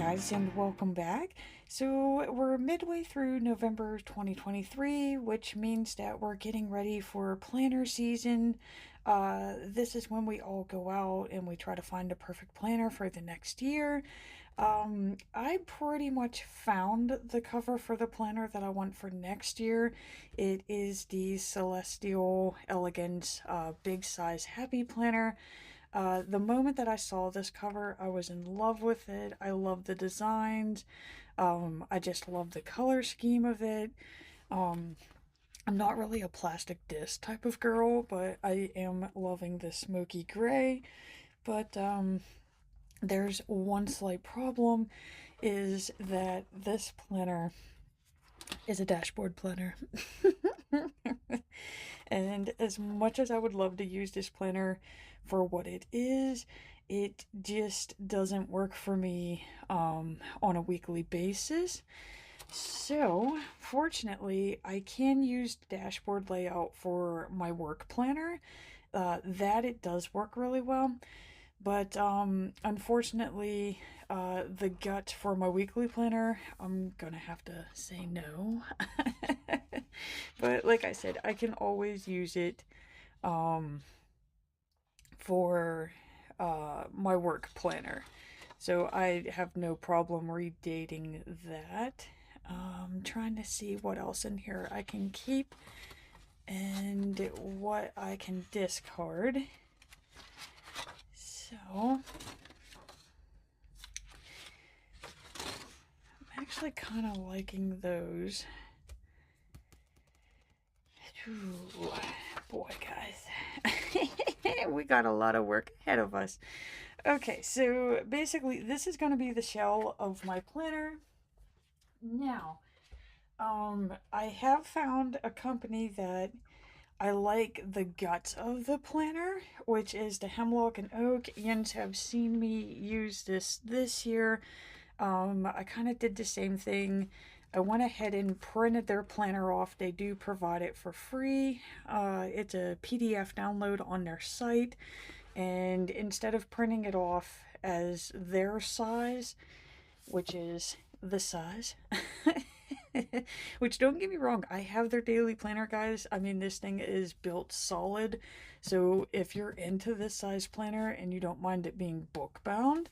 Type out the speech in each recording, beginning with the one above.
guys, and welcome back. So we're midway through November 2023, which means that we're getting ready for planner season. This is when we all go out and we try to find a perfect planner for the next year. I pretty much found the cover for the planner that I want for next year. It is the Celestial Elegance Big Size Happy Planner. The moment that I saw this cover, I was in love with it. I love the designs. I just love the color scheme of it. Um, I'm not really a plastic disc type of girl, but I am loving the smoky gray. But there's one slight problem, is that this planner is a dashboard planner. And as much as I would love to use this planner for what it is, it just doesn't work for me on a weekly basis. So, fortunately, I can use dashboard layout for my work planner. That it does work really well. But unfortunately, the gut for my weekly planner, I'm gonna have to say no. But like I said, I can always use it um, for my work planner. So I have no problem redating that. Trying to see what else in here I can keep and what I can discard. So I'm actually kind of liking those. Ooh, boy, guys. We got a lot of work ahead of us. Okay, so basically this is going to be the shell of my planner. Now, I have found a company that I like the guts of the planner, which is the Hemlock and Oak. Ian's have seen me use this year. I kind of did the same thing. I went ahead and printed their planner off. They do provide it for free. It's a PDF download on their site. And instead of printing it off as their size, which is the size, which, don't get me wrong, I have their daily planner, guys. I mean, this thing is built solid. So if you're into this size planner and you don't mind it being book bound,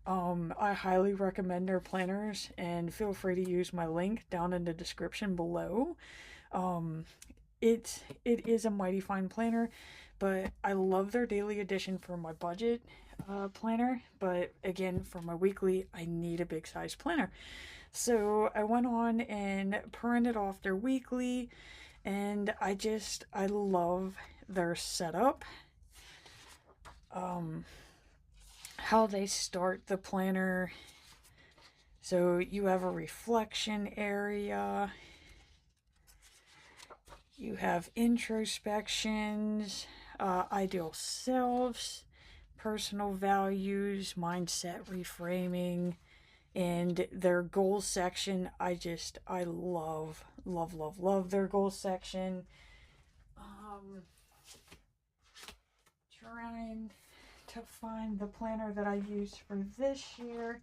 I highly recommend their planners, and feel free to use my link down in the description below. Um, it is a mighty fine planner, but I love their daily edition for my budget planner. But again, for my weekly, I need a big size planner. So I went on and printed off their weekly, and I love their setup. How they start the planner. So you have a reflection area, you have introspections, ideal selves, personal values, mindset reframing, and their goals section. I love their goals section. Trying to find the planner that I used for this year,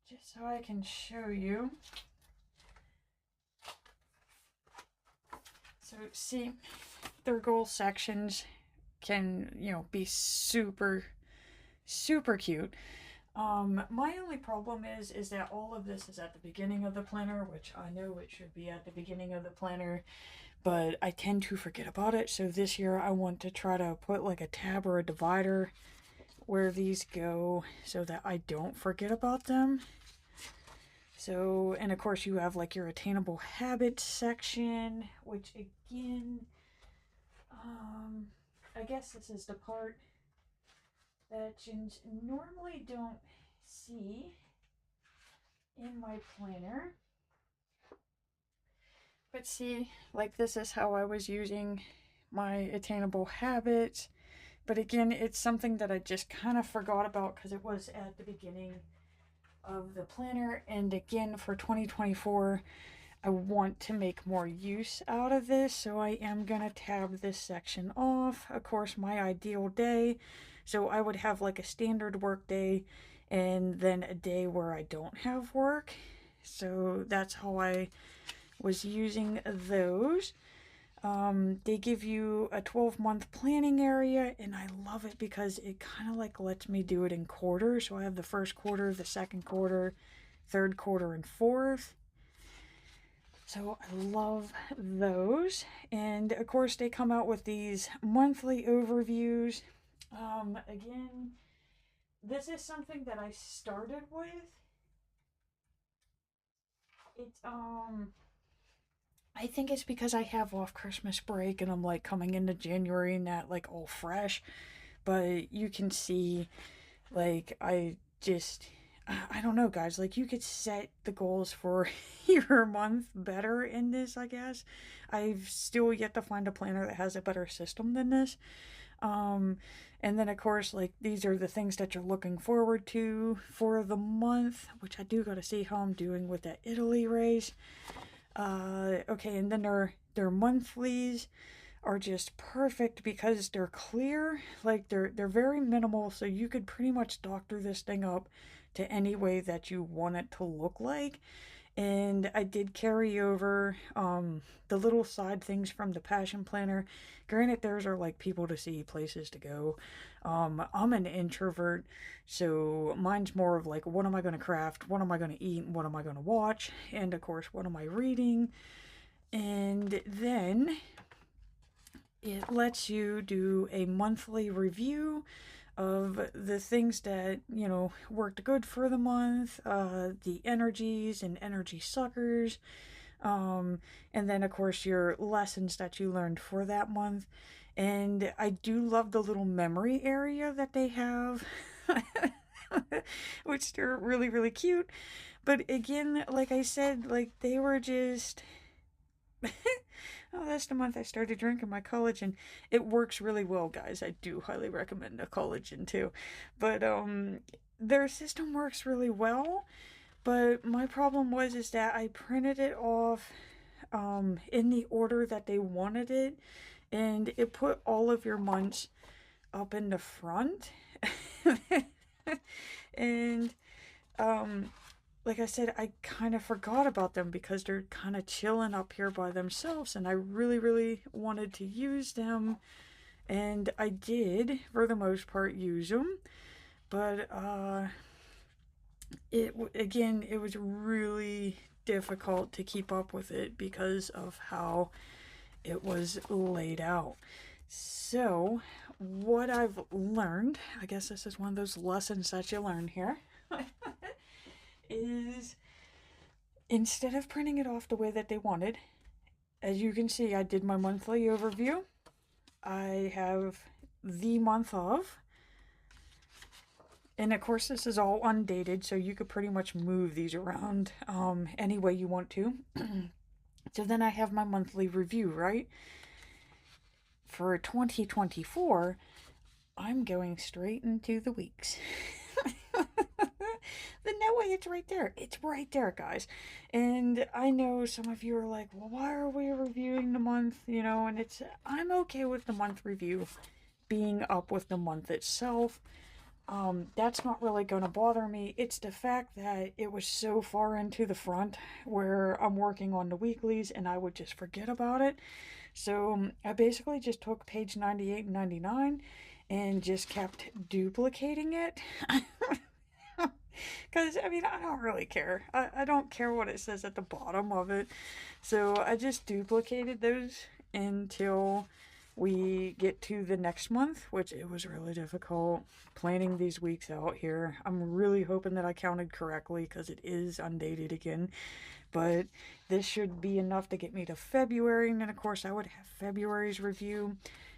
just so I can show you. So see, their goal sections can, be super cute. My only problem is that all of this is at the beginning of the planner, which I know it should be at the beginning of the planner, but I tend to forget about it. So this year I want to try to put like a tab or a divider where these go so that I don't forget about them. So, and of course you have like your attainable habits section, which again, I guess this is the part that you normally don't see in my planner. But see, like, this is how I was using my attainable habits. But again, it's something that I just kind of forgot about because it was at the beginning of the planner. And again, for 2024, I want to make more use out of this, so I am going to tab this section off. Of course, my ideal day, so I would have like a standard work day and then a day where I don't have work. So that's how I was using those. They give you a 12-month planning area, and I love it because it kind of like lets me do it in quarters. So I have the first quarter, the second quarter, third quarter, and fourth. So I love those. And of course, they come out with these monthly overviews. Again, this is something that I started with. It's I think it's because I have off Christmas break and I'm like coming into January and that like all fresh. But you can see like I don't know, guys. Like, you could set the goals for your month better in this, I guess. I've still yet to find a planner that has a better system than this. Um, and then, of course, like, these are the things that you're looking forward to for the month, which I do got to see how I'm doing with that Italy race. Okay, and then their monthlies are just perfect because they're clear. Like, they're very minimal, so you could pretty much doctor this thing up to any way that you want it to look like. And I did carry over the little side things from the Passion Planner. Granted, theirs are like people to see, places to go. I'm an introvert, so mine's more of like, what am I going to craft? What am I going to eat? What am I going to watch? And of course, what am I reading? And then it lets you do a monthly review of the things that, you know, worked good for the month, the energies and energy suckers, and then, of course, your lessons that you learned for that month. And I do love the little memory area that they have, which they're really, really cute. But again, like I said, like they were just. Oh, that's the month I started drinking my collagen. It works really well, guys. I do highly recommend a collagen too. But their system works really well. But my problem was is that I printed it off in the order that they wanted it, and it put all of your months up in the front. And like I said, I kind of forgot about them because they're kind of chilling up here by themselves, and I really, really wanted to use them, and I did, for the most part, use them, but, it was really difficult to keep up with it because of how it was laid out. So, what I've learned, I guess this is one of those lessons that you learn here, is instead of printing it off the way that they wanted, as you can see, I did my monthly overview. I have the month of, and of course this is all undated, so you could pretty much move these around any way you want to. So then I have my monthly review, right? For 2024, I'm going straight into the weeks. Then that way it's right there. It's right there, guys. And I know some of you are like, well, why are we reviewing the month? You know, and I'm okay with the month review being up with the month itself. That's not really going to bother me. It's the fact that it was so far into the front where I'm working on the weeklies and I would just forget about it. So I basically just took page 98 and 99 and just kept duplicating it. Because, I mean, I don't really care. I don't care what it says at the bottom of it. So I just duplicated those until we get to the next month, which it was really difficult planning these weeks out here. I'm really hoping that I counted correctly because it is undated again. But this should be enough to get me to February. And then, of course, I would have February's review.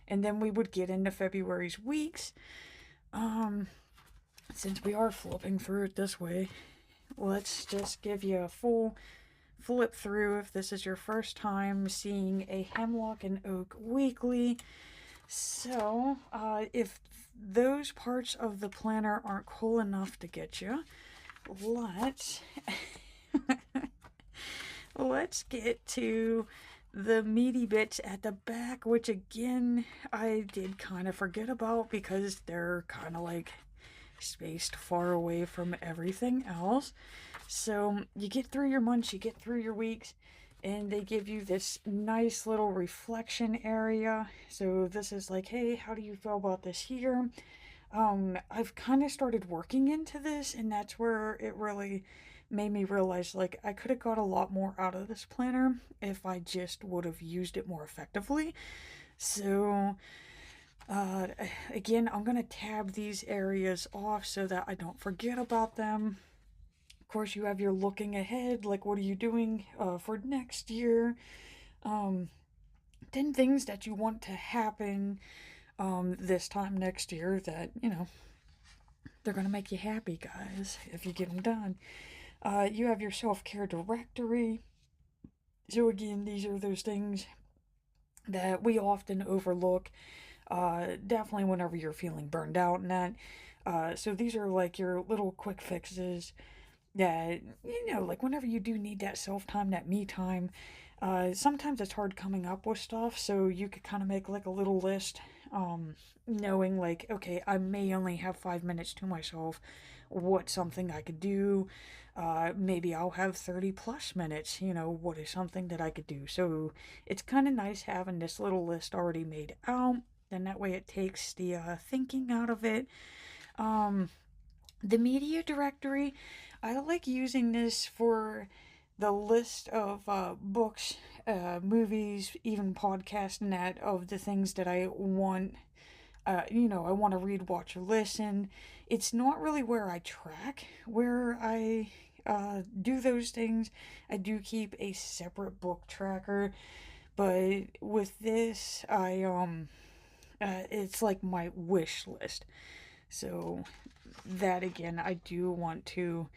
And then we would get into February's weeks. Since we are flipping through it this way, let's just give you a full flip through if this is your first time seeing a Hemlock and Oak Weekly. So, if those parts of the planner aren't cool let's get to the meaty bits at the back, which again, I did kind of forget about because they're kind of like spaced far away from everything else. So you get through your months, you get through your weeks, and they give you this nice little reflection area. So this is like, hey, how do you feel about this here? I've kind of started working into this, and that's where it really made me realize like I could have got a lot more out of this planner if I just would have used it more effectively. So, uh, again, I'm gonna tab these areas off so that I don't forget about them. Of course, you have your looking ahead, like what are you doing for next year? Um, 10 things that you want to happen this time next year that, they're going to make you happy, guys, if you get them done. You have your self care directory. So, again, these are those things that we often overlook, definitely whenever you're feeling burned out and that. So, these are like your little quick fixes that, like whenever you do need that self time, that me time, sometimes it's hard coming up with stuff. So, you could kind of make like a little list, knowing like, okay, I may only have 5 minutes to myself. What's something I could do? Maybe I'll have 30 plus minutes. What is something that I could do? So it's kind of nice having this little list already made out. Then that way it takes the thinking out of it. Um, the media directory, I like using this for the list of books, movies, even podcasts, and that of the things that I want. I want to read, watch, or listen. It's not really where I track, where I do those things. I do keep a separate book tracker, but with this, it's like my wish list. So that again, I do want to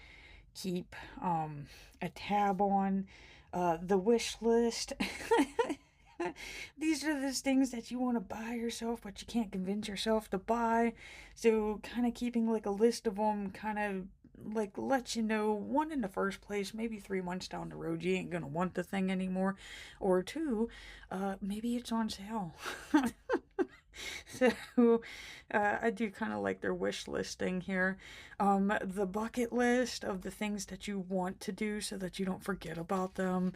keep a tab on the wish list. These are the things that you want to buy yourself, but you can't convince yourself to buy. So, kind of keeping like a list of them kind of like lets you know one, in the first place, maybe 3 months down the road, you ain't gonna want the thing anymore, or two, maybe it's on sale. So, I do kind of like their wish listing here. The bucket list of the things that you want to do so that you don't forget about them.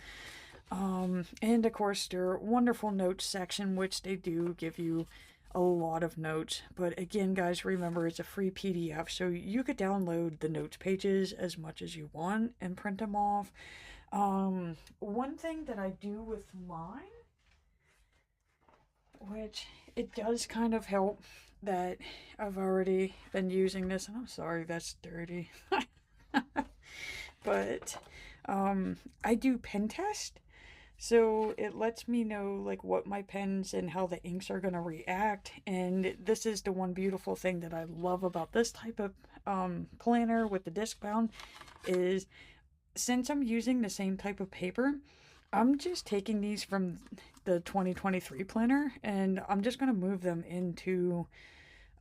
And of course, their wonderful notes section, which they do give you a lot of notes. But again, guys, remember it's a free PDF, so you could download the notes pages as much as you want and print them off. One thing that I do with mine, which it does kind of help that I've already been using this, and I'm sorry that's dirty. But I do pen test. So it lets me know like what my pens and how the inks are going to react. And this is the one beautiful thing that I love about this type of planner with the disc bound is since I'm using the same type of paper, I'm just taking these from the 2023 planner and I'm just going to move them into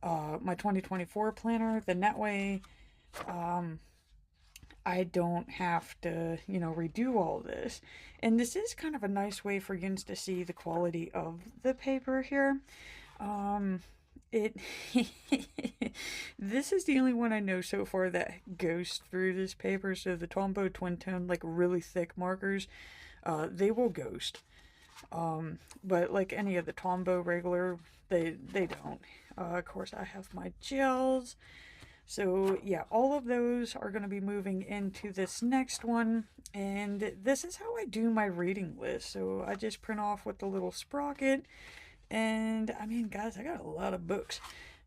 my 2024 planner. Then that way I don't have to, redo all this. And this is kind of a nice way for you to see the quality of the paper here. It This is the only one I know so far that goes through this paper. So the Tombow twin tone, like really thick markers, they will ghost. But like any of the Tombow regular, they don't. Of course, I have my gels. So yeah, all of those are going to be moving into this next one. And this is how I do my reading list. So I just print off with the little sprocket. And I mean, guys, I got a lot of books.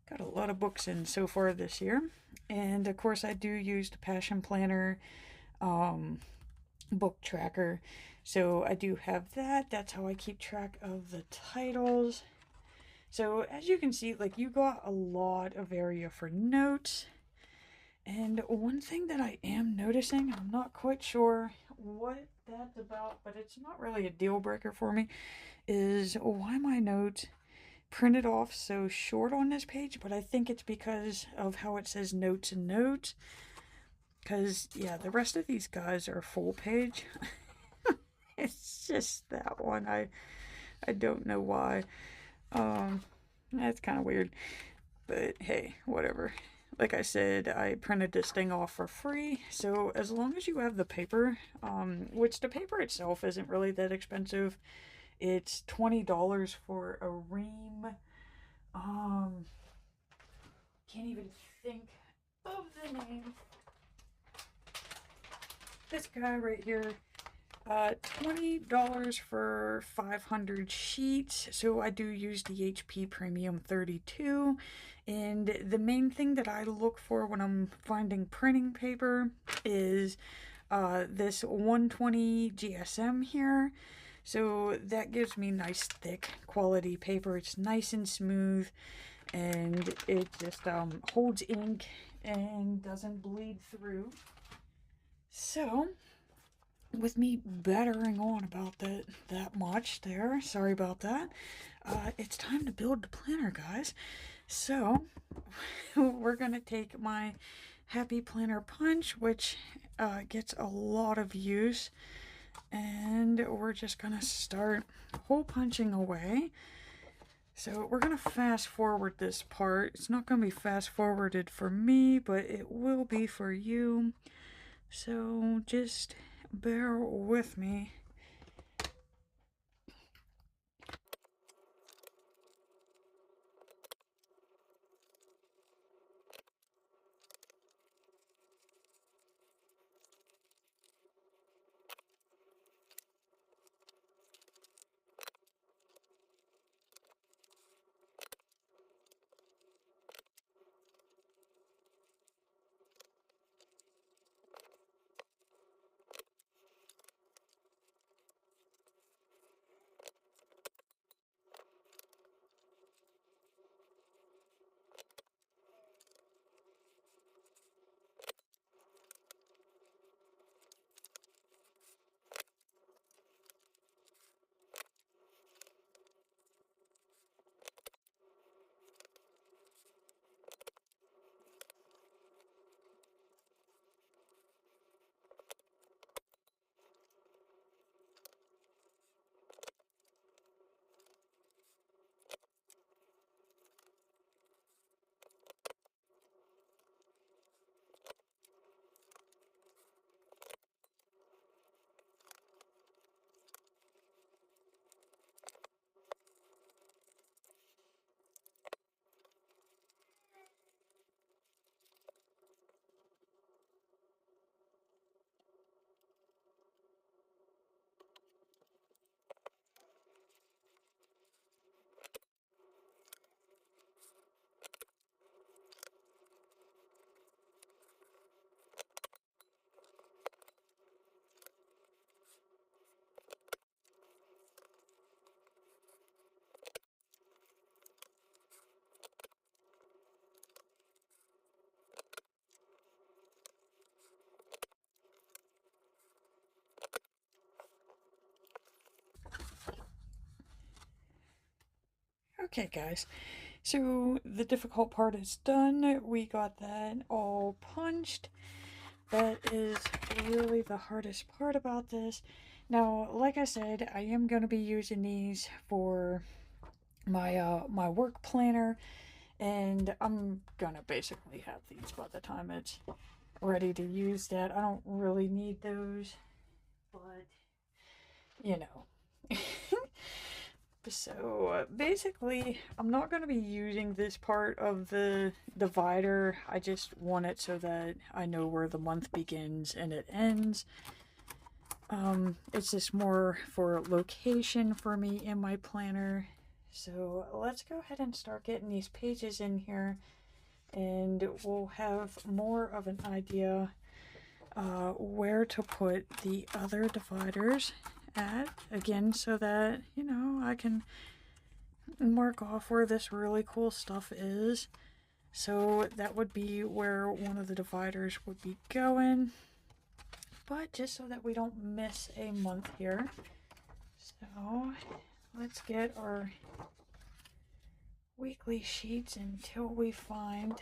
Got a lot of books in so far this year. And of course, I do use the Passion Planner book tracker. So I do have that. That's how I keep track of the titles. So as you can see, like you got a lot of area for notes. And one thing that I am noticing, I'm not quite sure what that's about, but it's not really a deal breaker for me, is why my notes printed off so short on this page, but I think it's because of how it says notes and notes. Because, yeah, the rest of these guys are full page. It's just that one. I don't know why. Um, that's kind of weird. But hey, whatever. Like I said, I printed this thing off for free. So as long as you have the paper, which the paper itself isn't really that expensive, it's $20 for a ream. Um, can't even think of the name. This guy right here. $20 for 500 sheets. So I do use the HP Premium 32. And the main thing that I look for when I'm finding printing paper is this 120 GSM here. So that gives me nice thick quality paper. It's nice and smooth, and it just holds ink and doesn't bleed through. So with me battering on about that much there, sorry about that. It's time to build the planner, guys. So we're gonna take my Happy Planner Punch, which gets a lot of use, and we're just gonna start hole punching away. So we're gonna fast forward this part. It's not gonna be fast forwarded for me, but it will be for you. So just bear with me. Okay, guys. So the difficult part is done. We got that all punched. That is really the hardest part about this. Now, like I said, I am going to be using these for my work planner, and I'm gonna basically have these by the time it's ready to use. That I don't really need those, but you know. So basically, I'm not going to be using this part of the divider. I just want it so that I know where the month begins and it ends. It's just more for location for me in my planner. So let's go ahead and start getting these pages in here, and we'll have more of an idea where to put the other dividers at, again, so that, you know, I can mark off where this really cool stuff is. So that would be where one of the dividers would be going, but just so that we don't miss a month here. So let's get our weekly sheets until we find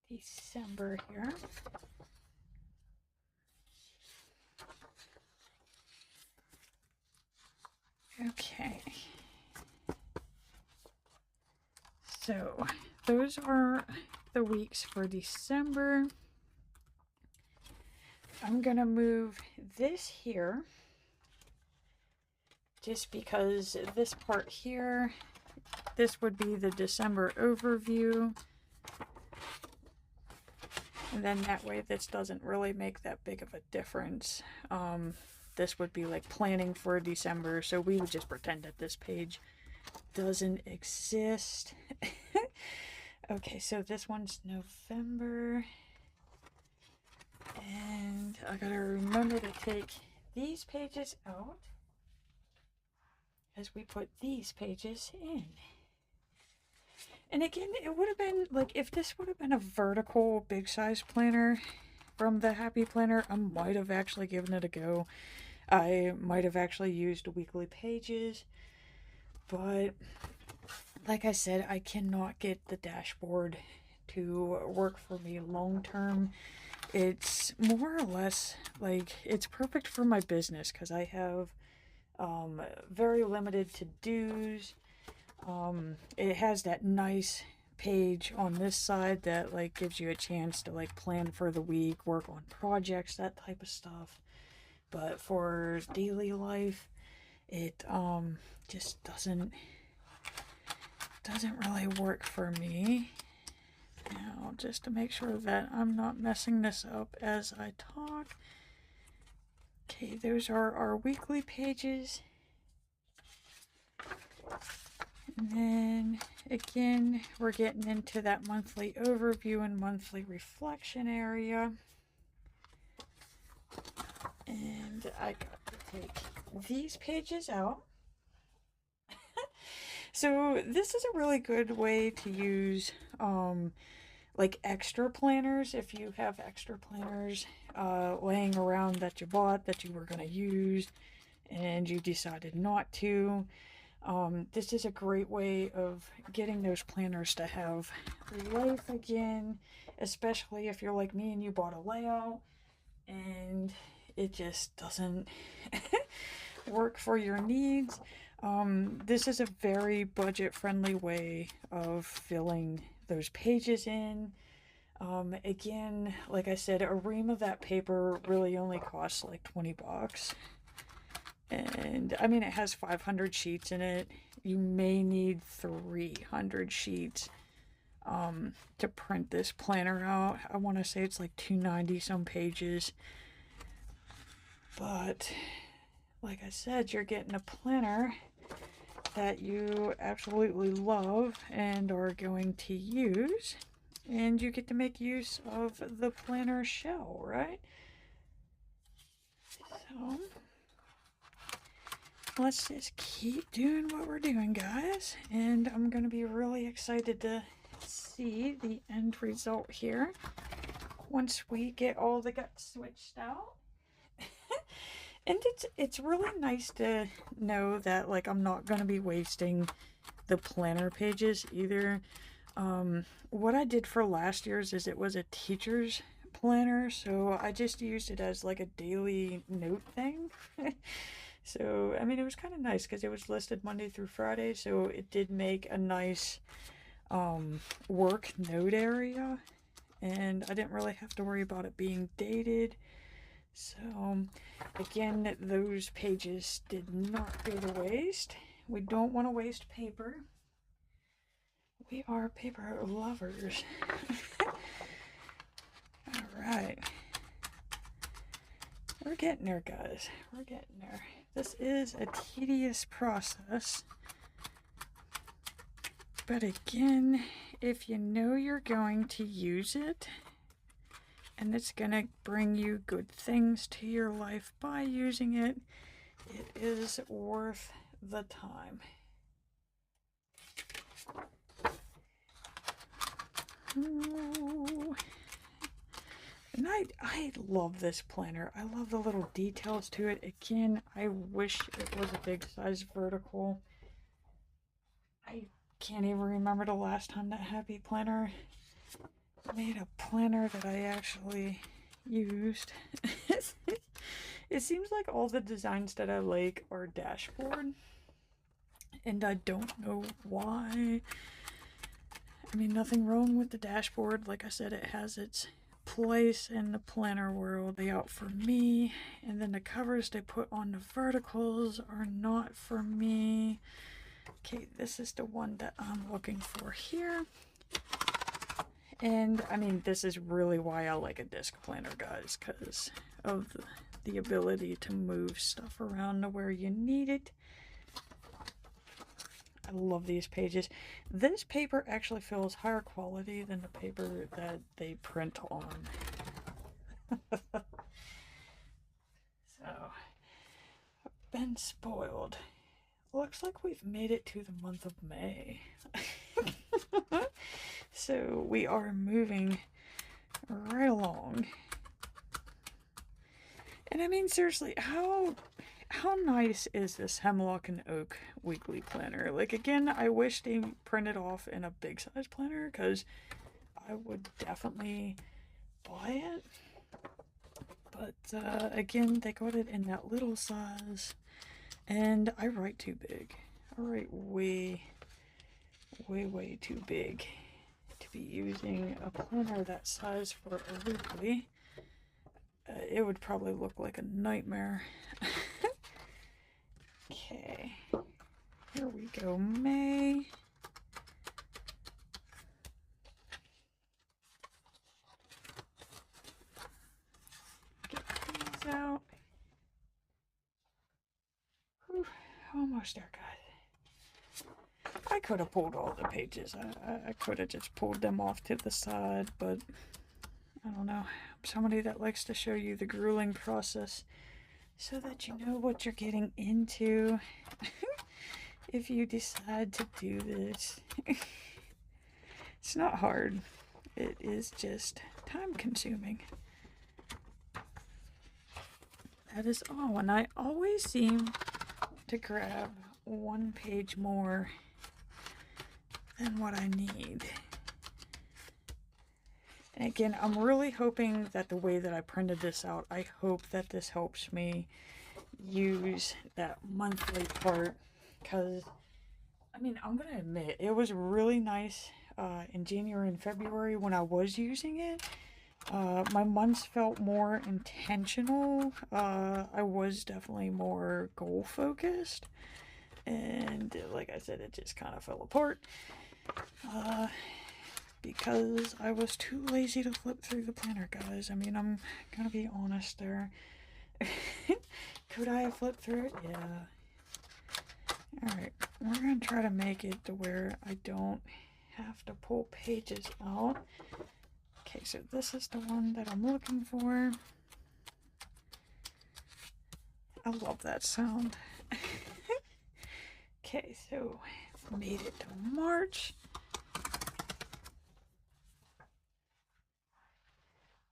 December here. Okay. So those are the weeks for December. I'm gonna move this here just because this part here, this would be the December overview. And then that way this doesn't really make that big of a difference. This would be like planning for December, so we would just pretend that this page doesn't exist. Okay, so this one's November. And I gotta remember to take these pages out as we put these pages in. And again, it would have been like, if this would have been a vertical big size planner from the Happy Planner, I might have actually given it a go. I might have actually used weekly pages, but like I said, I cannot get the dashboard to work for me long term. It's more or less like, it's perfect for my business because I have very limited to-dos. It has that nice page on this side that like gives you a chance to like plan for the week, work on projects, that type of stuff. But for daily life, it just doesn't really work for me. Now, just to make sure that I'm not messing this up as I talk. Okay, those are our weekly pages. And then again, we're getting into that monthly overview and monthly reflection area. And I got to take these pages out. So this is a really good way to use like extra planners. If you have extra planners laying around that you bought that you were going to use and you decided not to, this is a great way of getting those planners to have life again, especially if you're like me and you bought a layout and it just doesn't work for your needs. This is a very budget-friendly way of filling those pages in. Again, like I said, a ream of that paper really only costs like 20 bucks. And I mean, it has 500 sheets in it. You may need 300 sheets to print this planner out. I want to say it's like 290 some pages. But like I said, you're getting a planner that you absolutely love and are going to use, and you get to make use of the planner shell, right? So let's just keep doing what we're doing, guys, and I'm going to be really excited to see the end result here once we get all the guts switched out. And it's really nice to know that like I'm not going to be wasting the planner pages either. What I did for last year's is it was a teacher's planner, so I just used it as like a daily note thing. So I mean, it was kind of nice because it was listed Monday through Friday, so it did make a nice work note area, and I didn't really have to worry about it being dated. So again, those pages did not go to waste. We don't want to waste paper. We are paper lovers. All right. We're getting there, guys. We're getting there. This is a tedious process. But again, if you know you're going to use it, and it's going to bring you good things to your life by using it, it is worth the time. Ooh. And I love this planner. I love the little details to it. Again, I wish it was a big size vertical. I can't even remember the last time that Happy Planner made a planner that I actually used. It seems like all the designs that I like are dashboard. and I don't know why. I mean, nothing wrong with the dashboard. Like I said, it has its place in the planner world. They out for me, and then the covers they put on the verticals are not for me. Okay, this is the one that I'm looking for here. And I mean, this is really why I like a disc planner, guys, because of the ability to move stuff around to where you need it. I love these pages. This paper actually feels higher quality than the paper that they print on. So, I've been spoiled. Looks like we've made it to the month of May. So we are moving right along. And I mean, seriously, how nice is this Hemlock and Oak Weekly planner? Like, again, I wish they printed off in a big size planner, because I would definitely buy it. But again, they got it in that little size, and I write too big. I write way too big to be using a planner that size for a weekly. It would probably look like a nightmare. Okay, here we go, May. Get these out. Whew, almost there, guys. I could have pulled all the pages. I could have just pulled them off to the side, but I don't know. I'm somebody that likes to show you the grueling process so that you know what you're getting into if you decide to do this. It's not hard. It is just time consuming. That is all. And I always seem to grab one page more than what I need. And again, I'm really hoping that the way that I printed this out, I hope that this helps me use that monthly part, because I mean, I'm gonna admit it was really nice in January and February when I was using it. My months felt more intentional. I was definitely more goal focused, and like I said, it just kind of fell apart because I was too lazy to flip through the planner, guys. I mean, I'm gonna be honest there. Could I have flipped through it? Yeah. Alright, we're gonna try to make it to where I don't have to pull pages out. Okay, so this is the one that I'm looking for. I love that sound. Okay, so made it to March.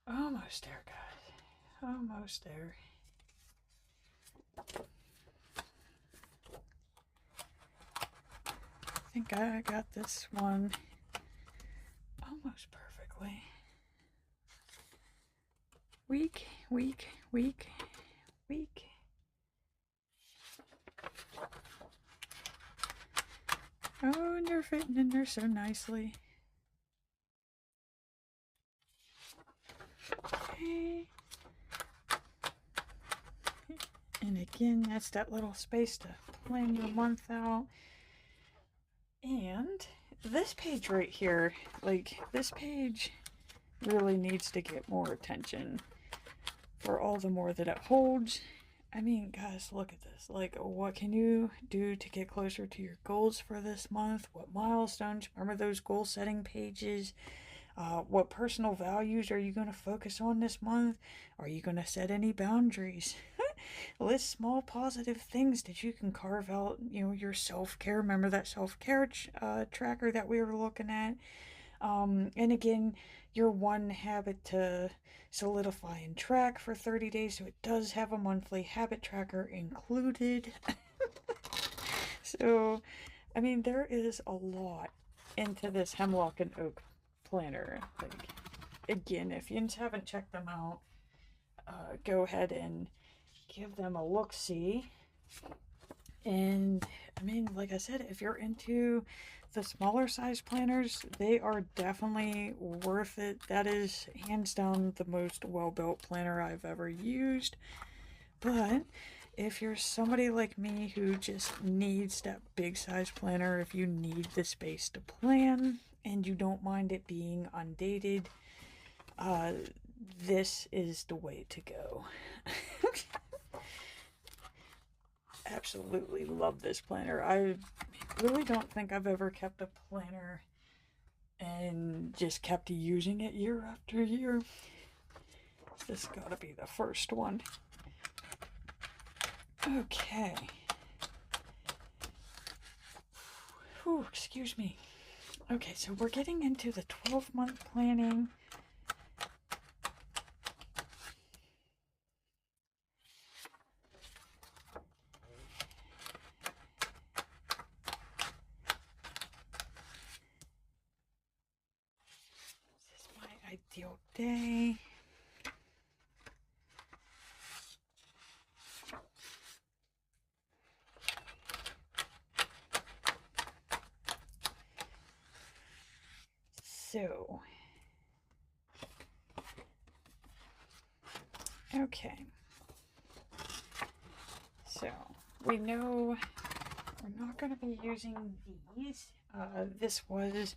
Almost there, guys. Almost there. I think I got this one almost perfectly. Week. Oh, and they're fitting in there so nicely. Okay. And again, that's that little space to plan your month out. And this page right here, like, this page really needs to get more attention for all the more that it holds. I mean, guys, look at this. Like, what can you do to get closer to your goals for this month? What milestones? Remember those goal setting pages? What personal values are you going to focus on this month? Are you going to set any boundaries? List small positive things that you can carve out, you know, your self-care. Remember that self-care tracker that we were looking at? And again, your one habit to solidify and track for 30 days. So it does have a monthly habit tracker included. So, I mean, there is a lot into this Hemlock and Oak planner. Like, again, if you haven't checked them out, go ahead and give them a look-see. And I mean, like I said, if you're into the smaller size planners, they are definitely worth it. That is hands down the most well built planner I've ever used. But if you're somebody like me who just needs that big size planner, if you need the space to plan and you don't mind it being undated, uh, this is the way to go. Absolutely love this planner. I really don't think I've ever kept a planner and just kept using it year after year. This gotta be the first one. Okay. Whew, excuse me. Okay, so we're getting into the 12-month planning. This is my ideal day. So, okay. So, we know we're not going to be using these. This was,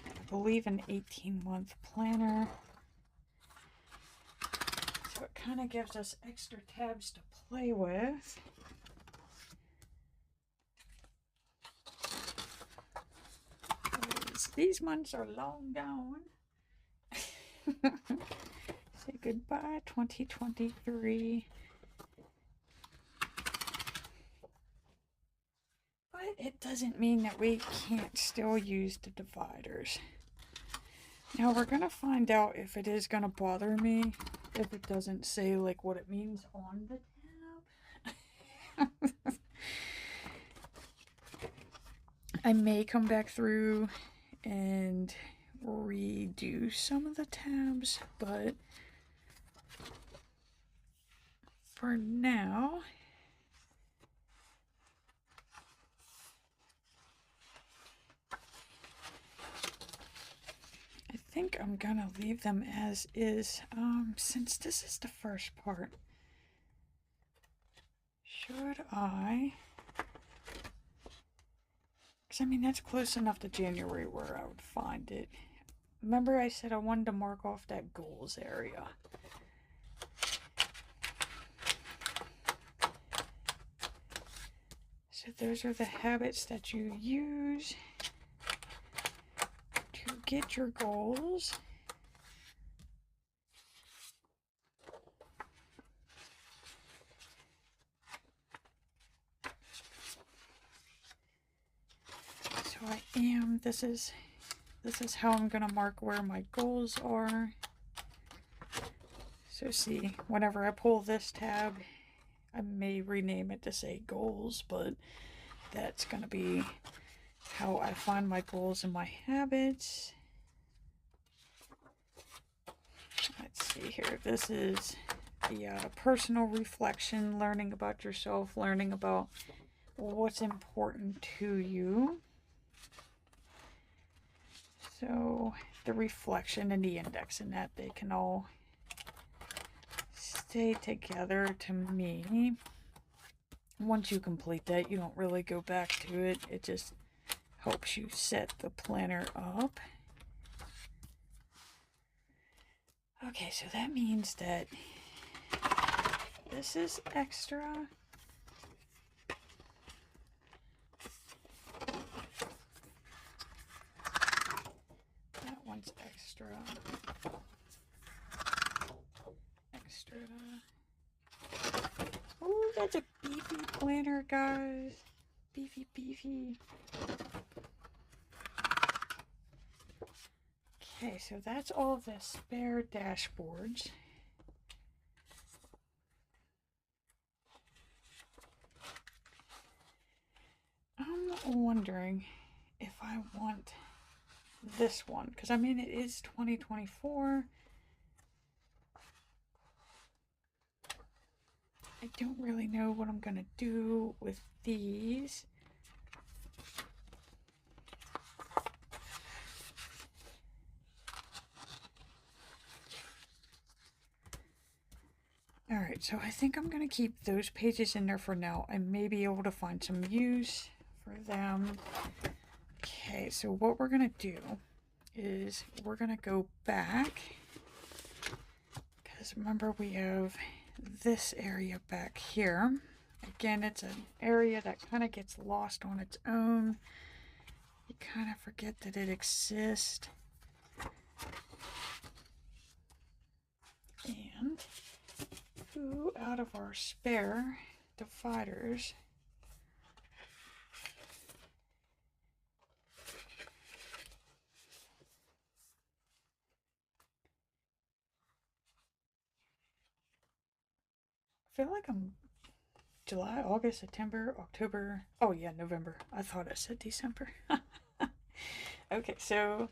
I believe, an 18-month planner. So it kind of gives us extra tabs to play with. These months are long gone. Say goodbye, 2023. But it doesn't mean that we can't still use the dividers. Now we're going to find out if it is going to bother me if it doesn't say like what it means on the tab. I may come back through and redo some of the tabs, but for now, I think I'm gonna leave them as is, since this is the first part. Should I? Because I mean, that's close enough to January where I would find it. Remember I said I wanted to mark off that goals area. So those are the habits that you use to get your goals. So I am, this is how I'm gonna mark where my goals are. So see, whenever I pull this tab, I may rename it to say goals, but that's gonna be how I find my goals and my habits. Let's see here. This is the personal reflection, learning about yourself, learning about what's important to you. So the reflection and the index in that, they can all stay together to me. Once you complete that, you don't really go back to it. It just helps you set the planner up. Okay, so that means that this is extra. That one's extra. Extra. Oh, that's a beefy planner, guys. Beefy, beefy. Okay, so that's all the spare dashboards. I'm wondering if I want this one, because I mean it is 2024. I don't really know what I'm gonna do with these. Alright, so I think I'm going to keep those pages in there for now. I may be able to find some use for them. Okay, so what we're going to do is we're going to go back. Because remember, we have this area back here. Again, it's an area that kind of gets lost on its own. You kind of forget that it exists. And out of our spare dividers, I feel like I'm July, August, September, October. Oh yeah, November. I thought I said December. Okay, so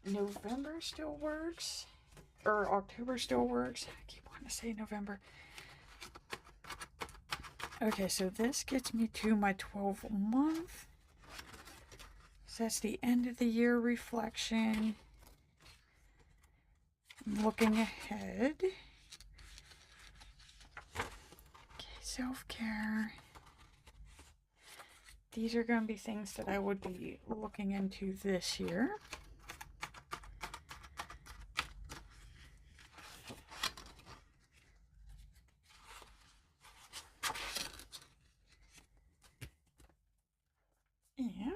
November still works, or October still works. I keep wanting to say November. Okay, so this gets me to my 12 month. So that's the end of the year reflection. I'm looking ahead. Okay, self-care. These are going to be things that I would be looking into this year. And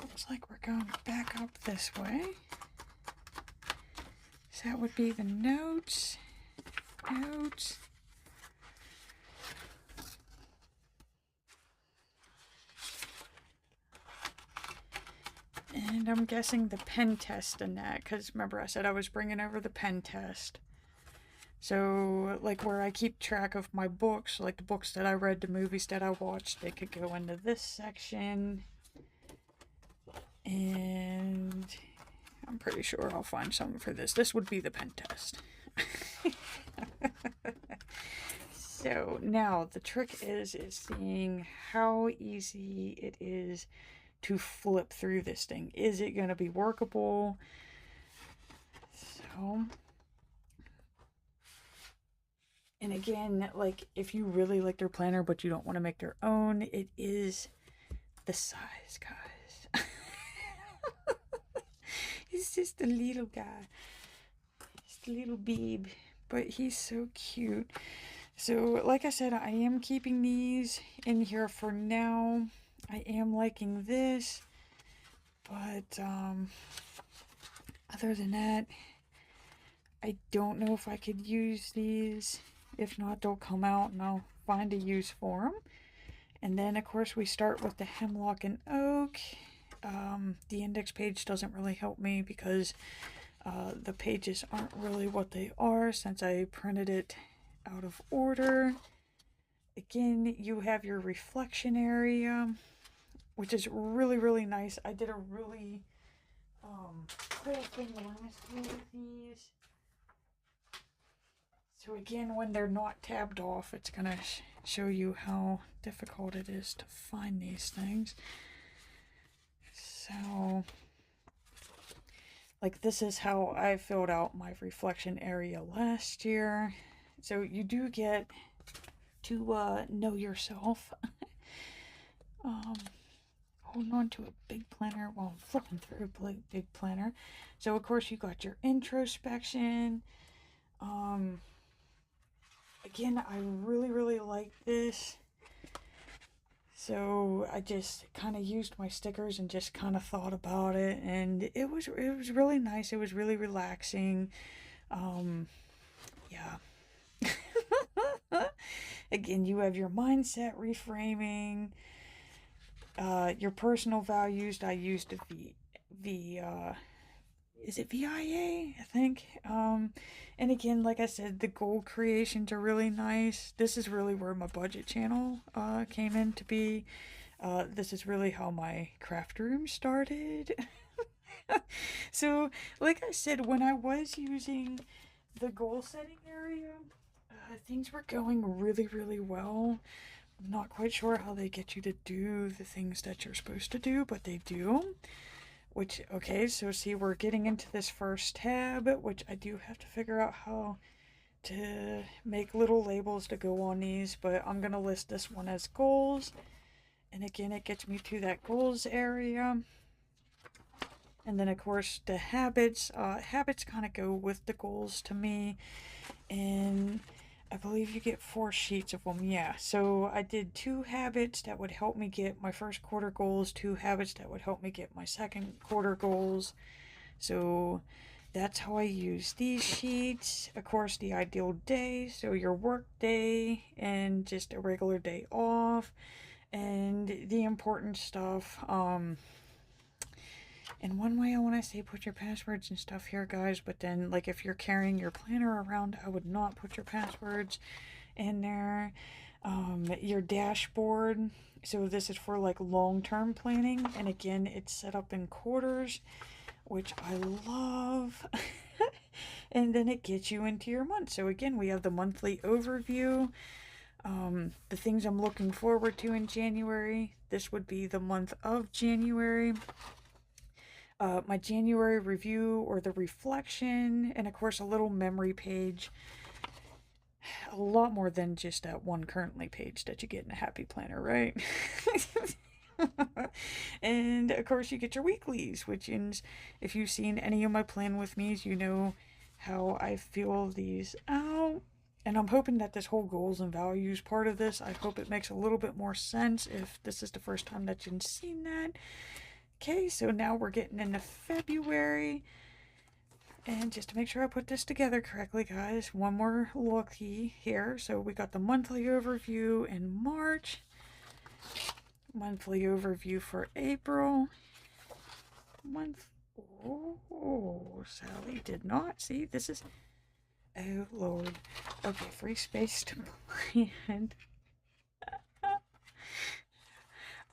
looks like we're going back up this way. So that would be the notes. Notes. And I'm guessing the pen test in that, because remember I said I was bringing over the pen test. So, like where I keep track of my books, like the books that I read, the movies that I watched, they could go into this section. And I'm pretty sure I'll find something for this. This would be the pen test. So now the trick is seeing how easy it is to flip through this thing. Is it going to be workable? So, and again, like if you really like their planner but you don't want to make their own, it is the size, guys. He's just a little guy. Just a little beeb. But he's so cute. So, like I said, I am keeping these in here for now. I am liking this. But, other than that, I don't know if I could use these. If not, they'll come out and I'll find a use for them. And then, of course, we start with the Hemlock and Oak. The index page doesn't really help me because the pages aren't really what they are since I printed it out of order. Again, you have your reflection area, which is really, really nice. I did a really cool thing last year with these. So again, when they're not tabbed off, it's going to show you how difficult it is to find these things. So, like this is how I filled out my reflection area last year. So you do get to know yourself. Holding on to a big planner while I'm flipping through a big planner. So of course you got your introspection. Again, I really, really like this. So I just kind of used my stickers and just kind of thought about it, and it was really nice. It was really relaxing. Yeah. Again, you have your mindset reframing, your personal values. I used is it VIA? I think. And again, like I said, the goal creations are really nice. This is really where my budget channel came in to be. This is really how my craft room started. So, like I said, when I was using the goal setting area, Things were going really, really well. I'm not quite sure how they get you to do the things that you're supposed to do, but they do. Which, okay, so see, we're getting into this first tab, which I do have to figure out how to make little labels to go on these, but I'm going to list this one as goals. And again, it gets me to that goals area. And then, of course, the habits. Habits kind of go with the goals to me. And I believe you get 4 sheets of them. Yeah, so I did 2 habits that would help me get my first quarter goals, 2 habits that would help me get my second quarter goals. So that's how I use these sheets. Of course, the ideal day, so your work day and just a regular day off. And the important stuff, in one way I want to say put your passwords and stuff here, guys, but then, like, if you're carrying your planner around, I would not put your passwords in there. Your dashboard, so this is for like long-term planning, and again, it's set up in quarters, which I love. And then it gets you into your month. So again, we have the monthly overview. The things I'm looking forward to in January. This would be the month of January. My January review or the reflection, and of course a little memory page. A lot more than just that one currently page that you get in a happy planner, right? And of course you get your weeklies, which is, if you've seen any of my plan with me's, you know how I feel these out. And I'm hoping that this whole goals and values part of this, I hope it makes a little bit more sense if this is the first time that you've seen that. Okay, so now we're getting into February. And just to make sure I put this together correctly, guys, one more looky here. So we got the monthly overview in March. Monthly overview for April. Oh, Sally did not. See, this is... Oh, Lord. Okay, free space to plan.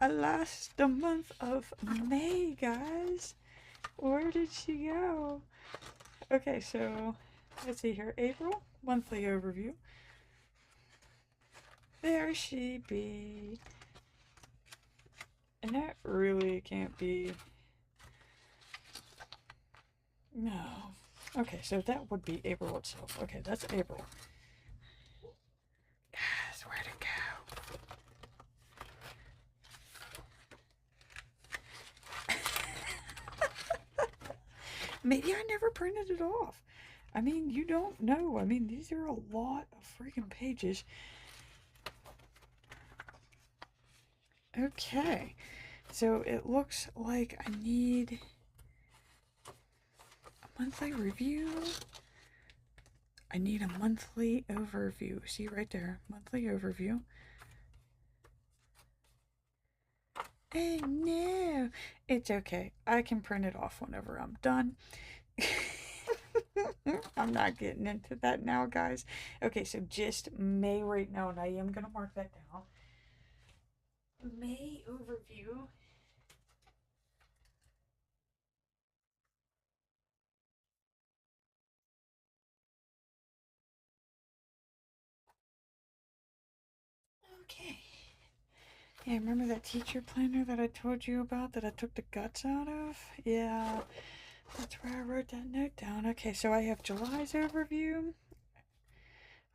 I lost the month of May, guys. Where did she go? Okay, so let's see here. April, monthly overview. There she be. And that really can't be. No. Okay, so that would be April itself. Okay, that's April. Guys, where'd it go? Maybe I never printed it off. I mean, you don't know. I mean, these are a lot of freaking pages. Okay, so it looks like I need a monthly review. I need a monthly overview. See right there, monthly overview. Oh no, it's okay. I can print it off whenever I'm done. I'm not getting into that now, guys. Okay, so just May right now, and I am going to mark that down. May overview. Okay. Yeah, remember that teacher planner that I told you about that I took the guts out of? Yeah, that's where I wrote that note down. Okay, so I have July's overview.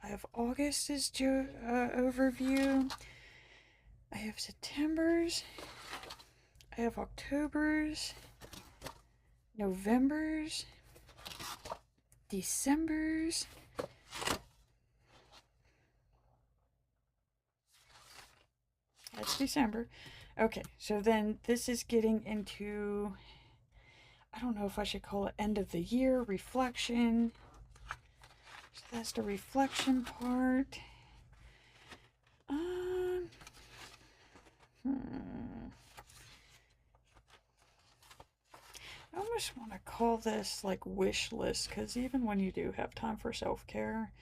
I have August's overview. I have September's. I have October's. November's. December's. That's December. Okay, so then this is getting into, I don't know if I should call it end of the year, reflection. So that's the reflection part. I almost want to call this like wish list, because even when you do have time for self-care,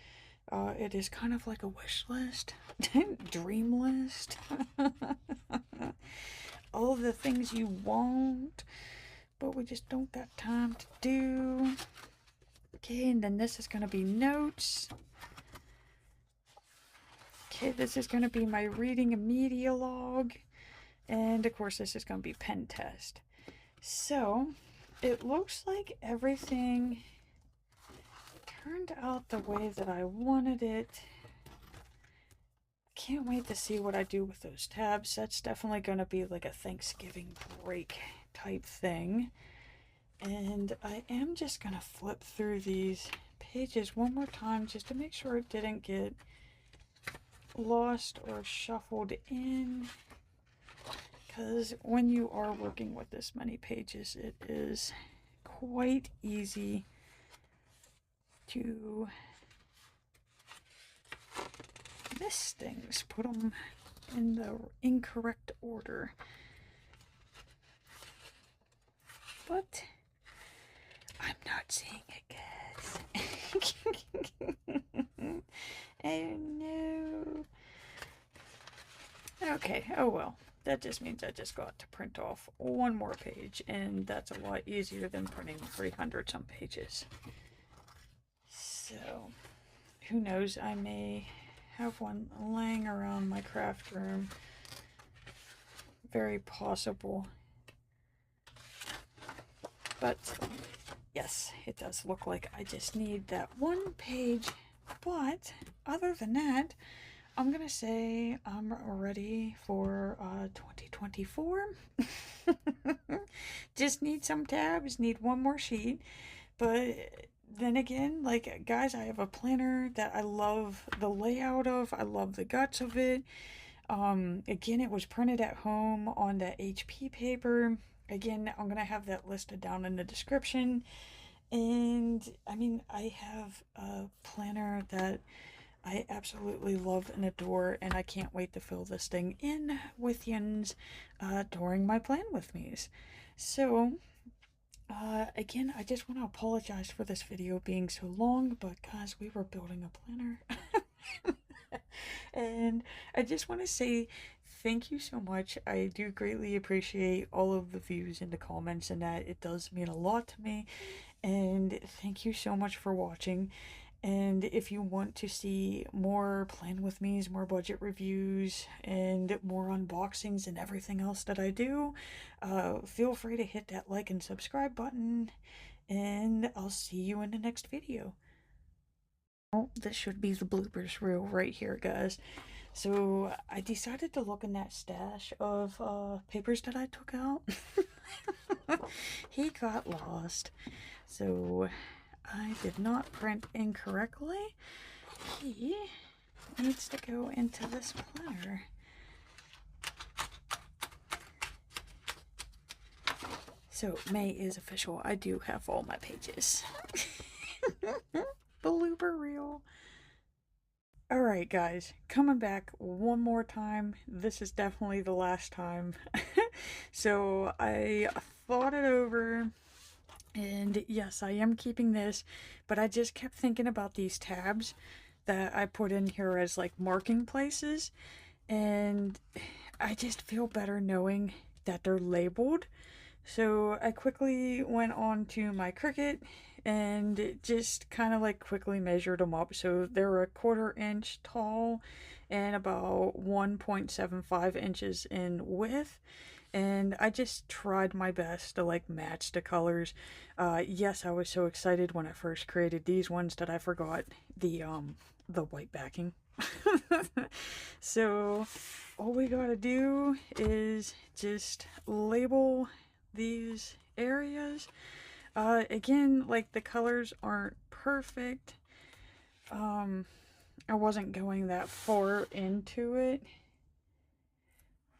it is kind of like a wish list, dream list. All of the things you want, but we just don't got time to do. Okay, and then this is going to be notes. Okay, this is going to be my reading a media log. And of course, this is going to be pen test. So, it looks like everything turned out the way that I wanted it. Can't wait to see what I do with those tabs. That's definitely going to be like a Thanksgiving break type thing. And I am just going to flip through these pages one more time just to make sure it didn't get lost or shuffled in. Because when you are working with this many pages, it is quite easy to miss things, put them in the incorrect order. But I'm not seeing it, guys. Oh no. Okay, oh well. That just means I just got to print off one more page, and that's a lot easier than printing 300 some pages. So, who knows, I may have one laying around my craft room. Very possible. But, yes, it does look like I just need that one page. But, other than that, I'm gonna say I'm ready for 2024. Just need some tabs, need one more sheet. But then again, like, guys, I have a planner that I love the layout of. I love the guts of it. Again, it was printed at home on that HP paper. Again, I'm gonna have that listed down in the description. And I mean, I have a planner that I absolutely love and adore, and I can't wait to fill this thing in with yins during my plan with me's. So, again, I just want to apologize for this video being so long, but guys, we were building a planner. And I just want to say thank you so much. I do greatly appreciate all of the views and the comments, and that it does mean a lot to me. And thank you so much for watching. And if you want to see more Plan With Me's, more budget reviews, and more unboxings and everything else that I do, feel free to hit that like and subscribe button, and I'll see you in the next video. Oh, this should be the bloopers reel right here, guys. So, I decided to look in that stash of papers that I took out. He got lost. So, I did not print incorrectly. He needs to go into this planner. So, May is official. I do have all my pages. Blooper reel. Alright, guys. Coming back one more time. This is definitely the last time. So, I thought it over. And yes, I am keeping this, but I just kept thinking about these tabs that I put in here as like marking places, and I just feel better knowing that they're labeled. So I quickly went on to my Cricut and just kind of like quickly measured them up. So they're a 1/4 inch tall and about 1.75 inches in width. And I just tried my best to like match the colors. Yes, I was so excited when I first created these ones that I forgot the white backing. So all we gotta do is just label these areas. Again, like, the colors aren't perfect. I wasn't going that far into it.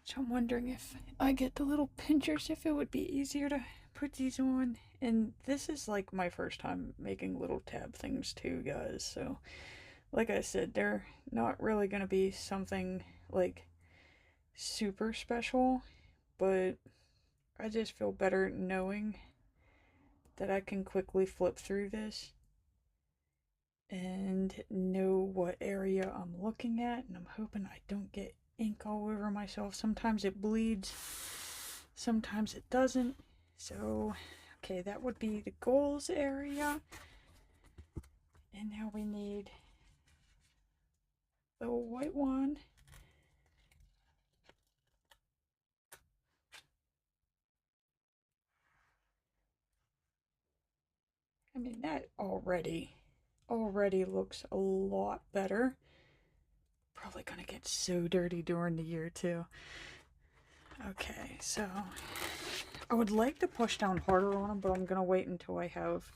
So I'm wondering if I get the little pinchers, if it would be easier to put these on. And this is like my first time making little tab things too, guys. So like I said, they're not really going to be something like super special, but I just feel better knowing that I can quickly flip through this and know what area I'm looking at. And I'm hoping I don't get ink all over myself. Sometimes it bleeds, sometimes it doesn't. So, okay, that would be the goals area. And now we need the white one. I mean, that already looks a lot better. Probably gonna get so dirty during the year too. Okay, so I would like to push down harder on them, but I'm gonna wait until I have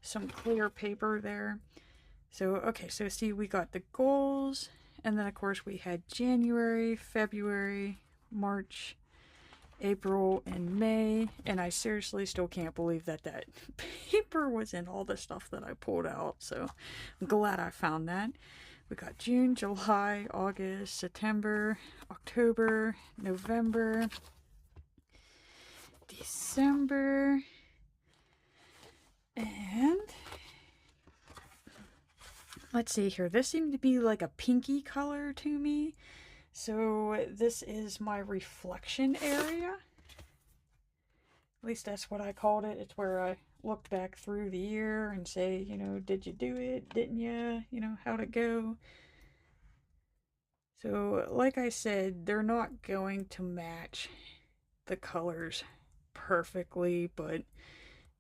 some clear paper there. So, okay, so see, we got the goals, and then of course we had January, February, March, April, and May, and I seriously still can't believe that that paper was in all the stuff that I pulled out, so I'm glad I found that. We got June, July, August, September, October, November, December, and let's see here. This seemed to be like a pinky color to me. So this is my reflection area. At least that's what I called it. It's where I looked back through the year and say, you know, did you do it? Didn't you? You know, how'd it go? So, like I said, they're not going to match the colors perfectly, but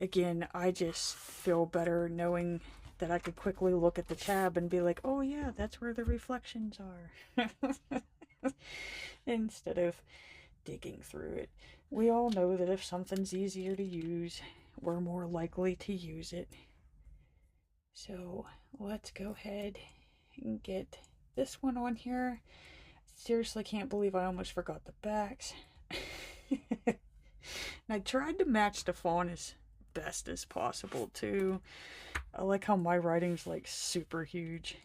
again, I just feel better knowing that I could quickly look at the tab and be like, oh yeah, that's where the reflections are. Instead of digging through it. We all know that if something's easier to use, we're more likely to use it. So let's go ahead and get this one on here. Seriously can't believe I almost forgot the backs. And I tried to match the font as best as possible too. I like how my writing's like super huge.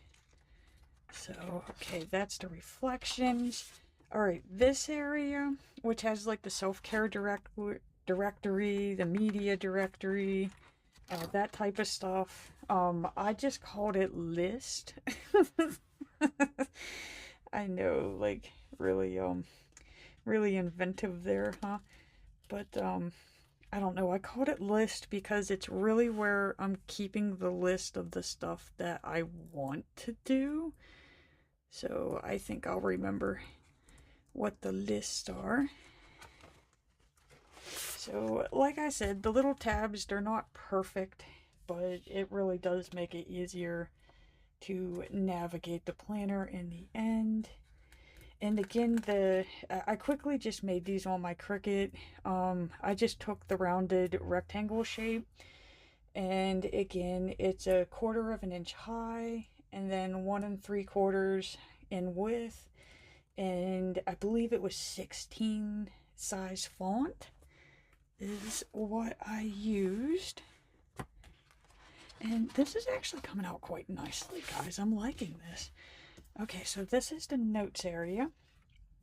So, okay, that's the reflections. Alright, this area, which has like the self-care directory, the media directory, that type of stuff. I just called it list. I know, like, really inventive there, huh? But, I don't know, I called it list because it's really where I'm keeping the list of the stuff that I want to do. So I think I'll remember what the lists are. So, like I said, the little tabs, they're not perfect, but it really does make it easier to navigate the planner in the end. And again, I quickly just made these on my Cricut. I just took the rounded rectangle shape, and again, it's 1/4 of an inch high, and then 1 3/4 in width, and I believe it was 16 size font is what I used. And this is actually coming out quite nicely, guys. I'm liking this. Okay, so this is the notes area.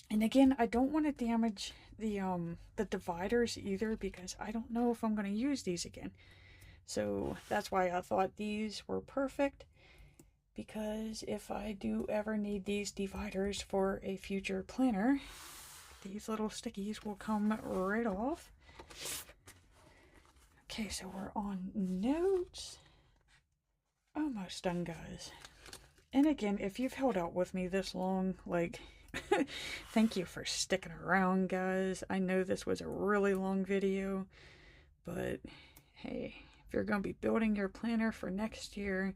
And again, I don't want to damage the dividers either because I don't know if I'm going to use these again. So that's why I thought these were perfect, because if I do ever need these dividers for a future planner, these little stickies will come right off. Okay, so we're on notes. Almost done, guys. And again, if you've held out with me this long, like, thank you for sticking around, guys. I know this was a really long video, but hey, if you're going to be building your planner for next year,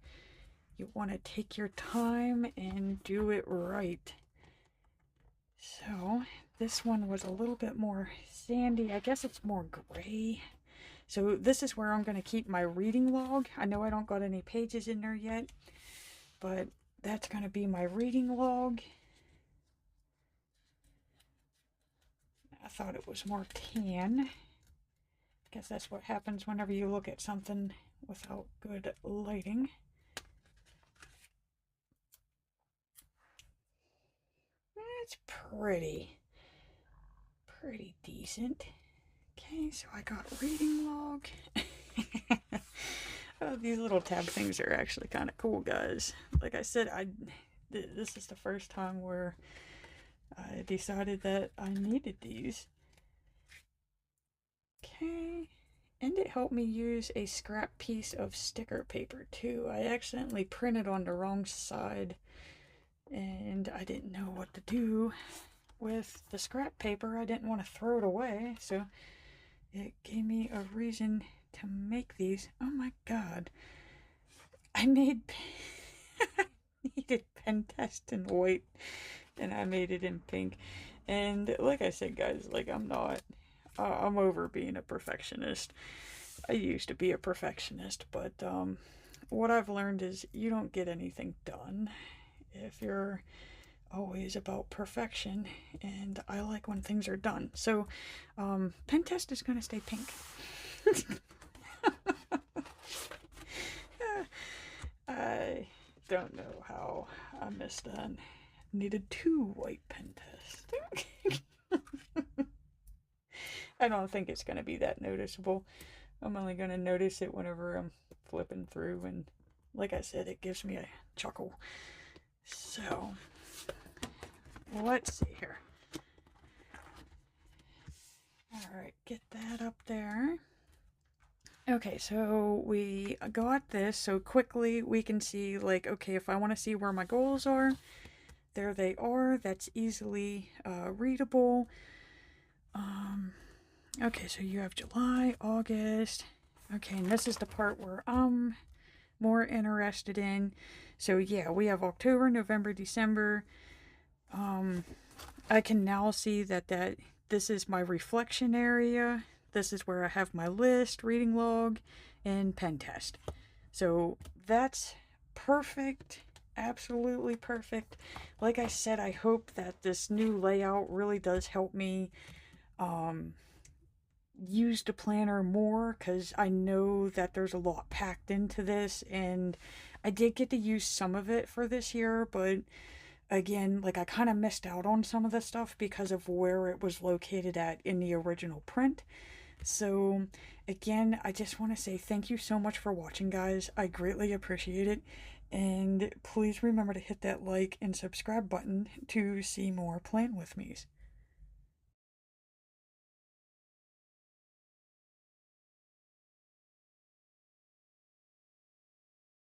you want to take your time and do it right. So this one was a little bit more sandy. I guess it's more gray. So this is where I'm going to keep my reading log. I know I don't got any pages in there yet, but that's going to be my reading log. I thought it was more tan. I guess that's what happens whenever you look at something without good lighting. It's pretty decent. Okay, so I got reading log. Oh, these little tab things are actually kind of cool, guys. Like I said, this is the first time where I decided that I needed these. Okay, and it helped me use a scrap piece of sticker paper too. I accidentally printed on the wrong side and I didn't know what to do with the scrap paper. I didn't want to throw it away, so it gave me a reason to make these. Oh my god. I needed pen test in white, and I made it in pink. And like I said, guys, like I'm over being a perfectionist. I used to be a perfectionist, but what I've learned is you don't get anything done if you're always about perfection, and I like when things are done. So, pen test is gonna stay pink. I don't know how I missed that. Needed 2 white pen tests. I don't think it's gonna be that noticeable. I'm only gonna notice it whenever I'm flipping through, and like I said, it gives me a chuckle. So, let's see here. Alright, get that up there. Okay, so we got this, so quickly we can see, like, okay, if I want to see where my goals are, there they are. That's easily readable. Okay, so you have July, August. Okay, and this is the part where I'm more interested in. So yeah, we have October, November, December. I can now see that this is my reflection area. This is where I have my list, reading log, and pen test. So that's perfect. Absolutely perfect. Like I said, I hope that this new layout really does help me use the planner more, because I know that there's a lot packed into this, and I did get to use some of it for this year, but again, like I kind of missed out on some of the stuff because of where it was located at in the original print. So again, I just want to say thank you so much for watching, guys. I greatly appreciate it. And please remember to hit that like and subscribe button to see more Plan With Me's.